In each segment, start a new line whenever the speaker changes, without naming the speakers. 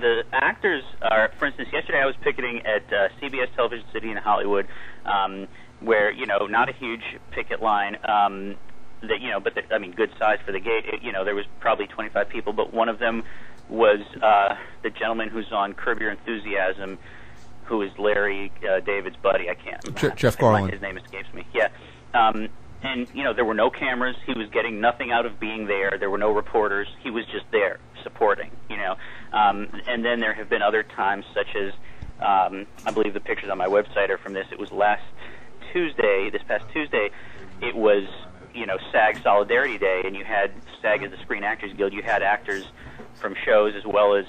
the actors are, for instance, yesterday I was picketing at CBS Television City in Hollywood, where not a huge picket line. Good size for the gate. There was probably 25 people, but one of them was the gentleman who's on Curb Your Enthusiasm, who is Larry David's buddy. I can't.
Jeff Garland.
His name escapes me. Yeah. And there were no cameras. He was getting nothing out of being there. There were no reporters. He was just there supporting. And then there have been other times, such as I believe the pictures on my website are from this. It was this past Tuesday. It was SAG Solidarity Day, and you had SAG as the Screen Actors Guild. You had actors from shows as well as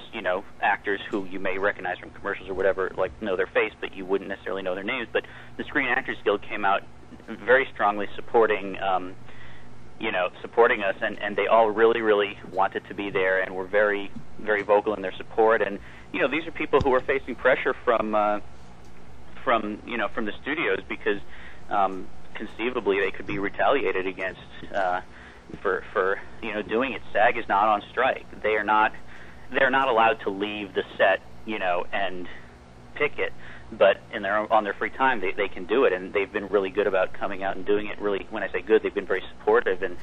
actors who you may recognize from commercials or whatever, like know their face, but you wouldn't necessarily know their names. But the Screen Actors Guild came out very strongly supporting us, and they all really, really wanted to be there and were very, very vocal in their support. And these are people who are facing pressure from the studios because conceivably they could be retaliated against for doing it. SAG is not on strike. They're not allowed to leave the set and picket, but on their free time they can do it, and they've been really good about coming out and doing it. Really, when I say good, they've been very supportive, and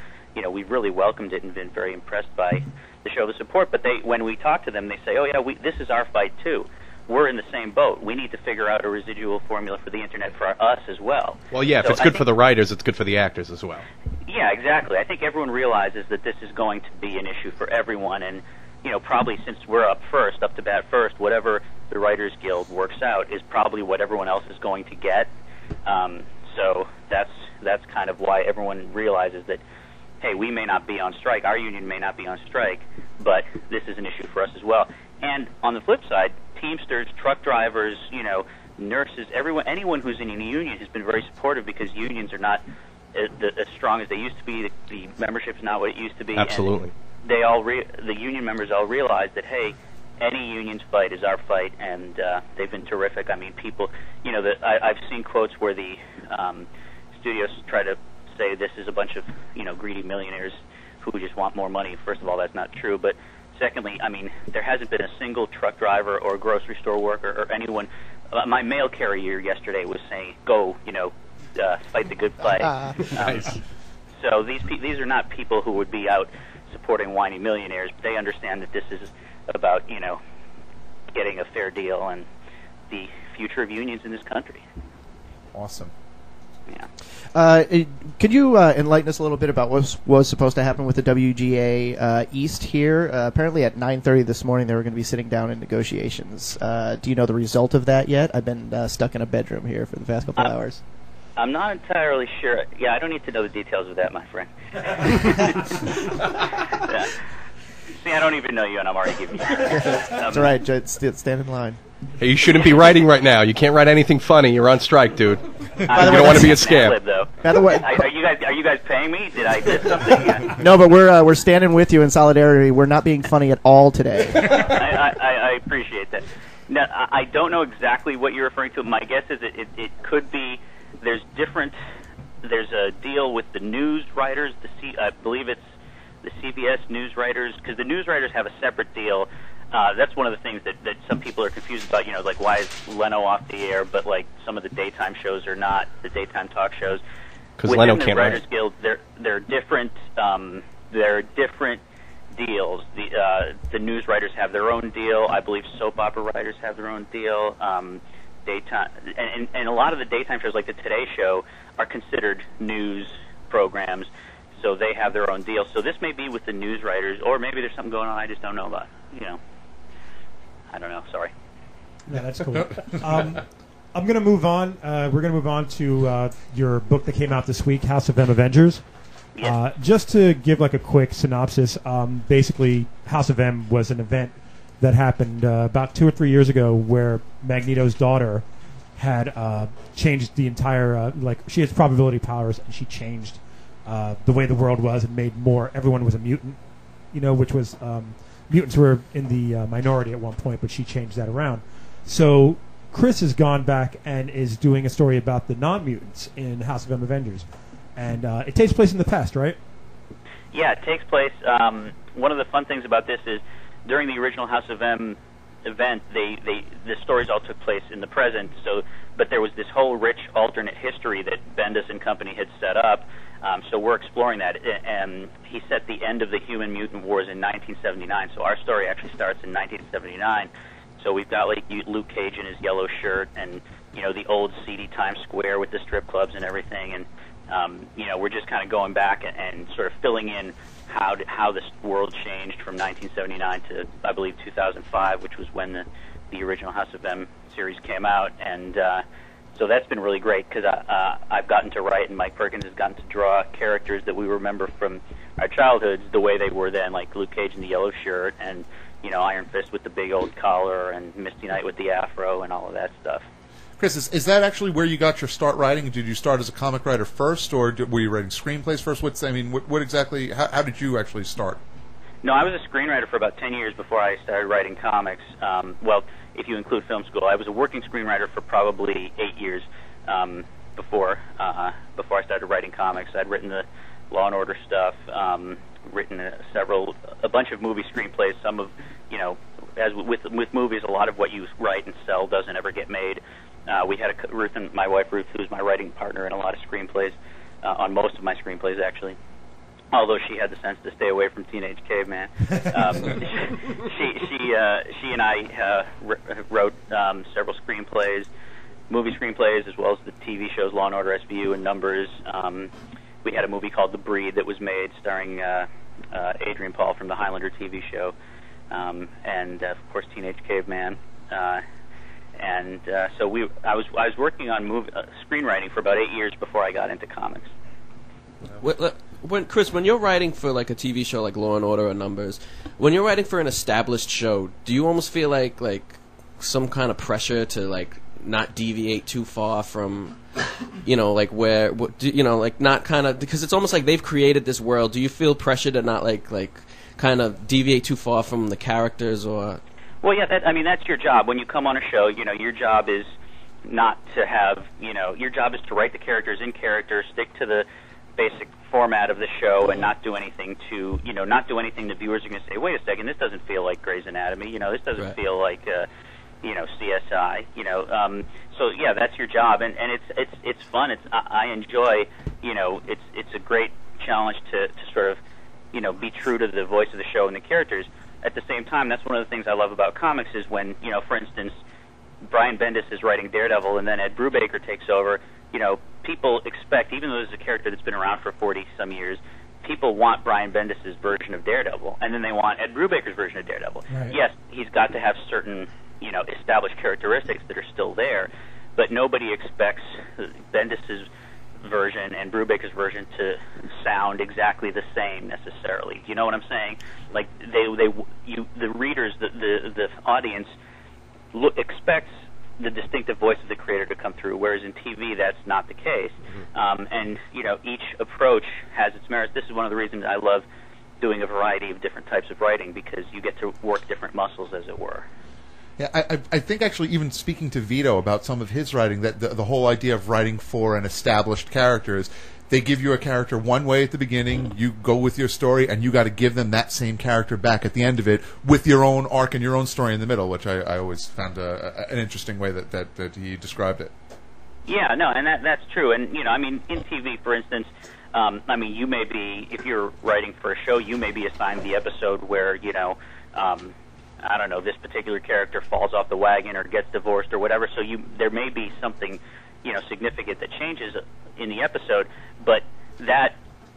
we've really welcomed it and been very impressed by the show, the support. But when we talk to them, they say, "Oh yeah, this is our fight too. We're in the same boat. We need to figure out a residual formula for the internet for us as well."
Well, yeah, if it's good for the writers, it's good for the actors as well.
Yeah, exactly. I think everyone realizes that this is going to be an issue for everyone, and probably since we're up to bat first, whatever the Writers Guild works out is probably what everyone else is going to get. So that's kind of why everyone realizes that, hey, we may not be on strike, our union may not be on strike, but this is an issue for us as well. And on the flip side, Teamsters, truck drivers, nurses, anyone who's in a union has been very supportive because unions are not as strong as they used to be. The membership's not what it used to be.
Absolutely.
And the union members all realize that, hey, any union's fight is our fight, and they've been terrific. I mean, people, I've seen quotes where the studios try to say this is a bunch of, greedy millionaires who just want more money. First of all, that's not true, but secondly, I mean, there hasn't been a single truck driver or grocery store worker or anyone. My mail carrier yesterday was saying, "Go, fight the good fight."
Nice.
So these are not people who would be out supporting whiny millionaires. They understand that this is about getting a fair deal and the future of unions in this country.
Awesome.
Yeah.
Could you enlighten us a little bit about what was supposed to happen with the WGA East here? Apparently at 9:30 this morning they were going to be sitting down in negotiations. Do you know the result of that yet? I've been stuck in a bedroom here for the past couple hours.
I'm not entirely sure. Yeah, I don't need to know the details of that, my friend. Yeah. See, I don't even know you, and I'm already giving you.
That's all right. Stand in line.
Hey, you shouldn't be writing right now. You can't write anything funny. You're on strike, dude. You don't want to be a scam.
By the way,
are you guys paying me? Did I miss something?
No, but we're standing with you in solidarity. We're not being funny at all today.
I appreciate that. Now, I don't know exactly what you're referring to. My guess is it could be there's a deal with the news writers. I believe it's the CBS news writers, because the news writers have a separate deal. That's one of the things that some people are confused about, like why is Leno off the air, but like some of the daytime shows are not, the daytime talk shows.
Because Leno
can't
write.
Writers Guild, there are different deals. The news writers have their own deal. I believe soap opera writers have their own deal. Daytime and a lot of the daytime shows, like the Today Show, are considered news programs, so they have their own deal. So this may be with the news writers, or maybe there's something going on I just don't know about. I don't know. Sorry.
Yeah, that's cool. I'm going to move on. We're going to move on to your book that came out this week, House of M Avengers.
Yes.
Just to give like a quick synopsis, basically House of M was an event that happened about 2 or 3 years ago where Magneto's daughter had changed the entire, she has probability powers, and she changed the way the world was and made everyone was a mutant, which was, mutants were in the minority at one point, but she changed that around. So Chris has gone back and is doing a story about the non-mutants in House of M Avengers. And it takes place in the past, right?
Yeah, it takes place. One of the fun things about this is during the original House of M event, the stories all took place in the present. So, but there was this whole rich alternate history that Bendis and company had set up. So we're exploring that. And he set the end of the Human Mutant Wars in 1979. So our story actually starts in 1979. So we've got like Luke Cage in his yellow shirt, and the old seedy Times Square with the strip clubs and everything, and we're just kind of going back and sort of filling in how this world changed from 1979 to, I believe, 2005, which was when the original House of M series came out, and so that's been really great because I've gotten to write, and Mike Perkins has gotten to draw characters that we remember from our childhoods the way they were then, like Luke Cage in the yellow shirt, and Iron Fist with the big old collar, and Misty Knight with the afro, and all of that stuff.
Chris, is that actually where you got your start writing? Did you start as a comic writer first, or were you writing screenplays first? What exactly? How did you actually start?
No, I was a screenwriter for about 10 years before I started writing comics. Well, if you include film school, I was a working screenwriter for probably 8 years before I started writing comics. I'd written the Law and Order stuff, written a bunch of movie screenplays. Some of, as with movies, a lot of what you write and sell doesn't ever get made. We had my wife Ruth, who's my writing partner in a lot of screenplays, on most of my screenplays actually. Although she had the sense to stay away from Teenage Caveman, she and I wrote several screenplays, movie screenplays, as well as the TV shows Law and Order SVU and Numbers. We had a movie called The Breed that was made, starring Adrian Paul from the Highlander TV show, and of course Teenage Caveman. So I was working on screenwriting for about 8 years before I got into comics.
Chris, when you're writing for like a TV show like Law and Order or Numbers, when you're writing for an established show, do you almost feel like some kind of pressure to like not deviate too far from, like not kind of, because it's almost like they've created this world. Do you feel pressure to not like kind of deviate too far from the characters or?
Well, yeah, that's your job. When you come on a show, your job is not to have, your job is to write the characters in character, stick to the basic format of the show, and not do anything the viewers are going to say, wait a second, this doesn't feel like Grey's Anatomy, this doesn't feel like, CSI, so yeah, that's your job, and it's fun. I enjoy, it's a great challenge to sort of, be true to the voice of the show and the characters. At the same time, that's one of the things I love about comics is when, for instance, Brian Bendis is writing Daredevil and then Ed Brubaker takes over, people expect, even though this is a character that's been around for 40-some years, people want Brian Bendis' version of Daredevil, and then they want Ed Brubaker's version of Daredevil. Right. Yes, he's got to have certain, established characteristics that are still there, but nobody expects Bendis' version and Brubaker's version to sound exactly the same necessarily. You know what I'm saying? Like the readers, the audience expects the distinctive voice of the creator to come through, whereas in TV that's not the case. And each approach has its merits. This is one of the reasons I love doing a variety of different types of writing, because you get to work different muscles, as it were.
Yeah, I think actually even speaking to Vito about some of his writing, that the whole idea of writing for an established character is they give you a character one way at the beginning, you go with your story, and you got to give them that same character back at the end of it with your own arc and your own story in the middle, which I always found an interesting way that he described it. Yeah,
no, and that's true. And, in TV, for instance, you may be, if you're writing for a show, you may be assigned the episode where, I don't know, this particular character falls off the wagon or gets divorced or whatever, so there may be something, significant that changes in the episode, but that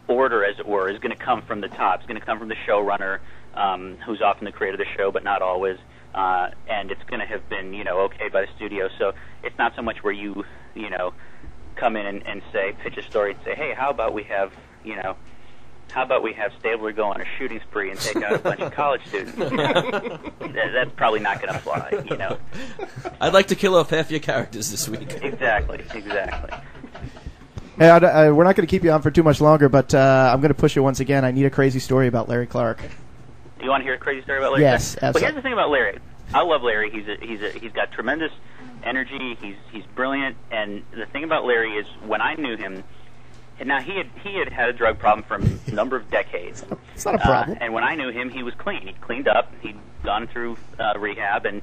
order, as it were, is going to come from the top. It's going to come from the showrunner, who's often the creator of the show, but not always, and it's going to have been, okayed by the studio, so it's not so much where you come in and say, pitch a story and say, hey, how about we have Stabler go on a shooting spree and take out a bunch of college students? That's probably not going to fly,
I'd like to kill off half your characters this week.
Exactly.
Hey, we're not going to keep you on for too much longer, but I'm going to push you once again. I need a crazy story about Larry Clark.
You want to hear a crazy story about Larry?
Yes,
absolutely. But here's the thing about Larry. I love Larry. He's got tremendous energy. He's brilliant. And the thing about Larry is, when I knew him, now he had a drug problem for a number of decades.
It's not a problem.
And when I knew him, he was clean. He'd cleaned up. He'd gone through rehab, and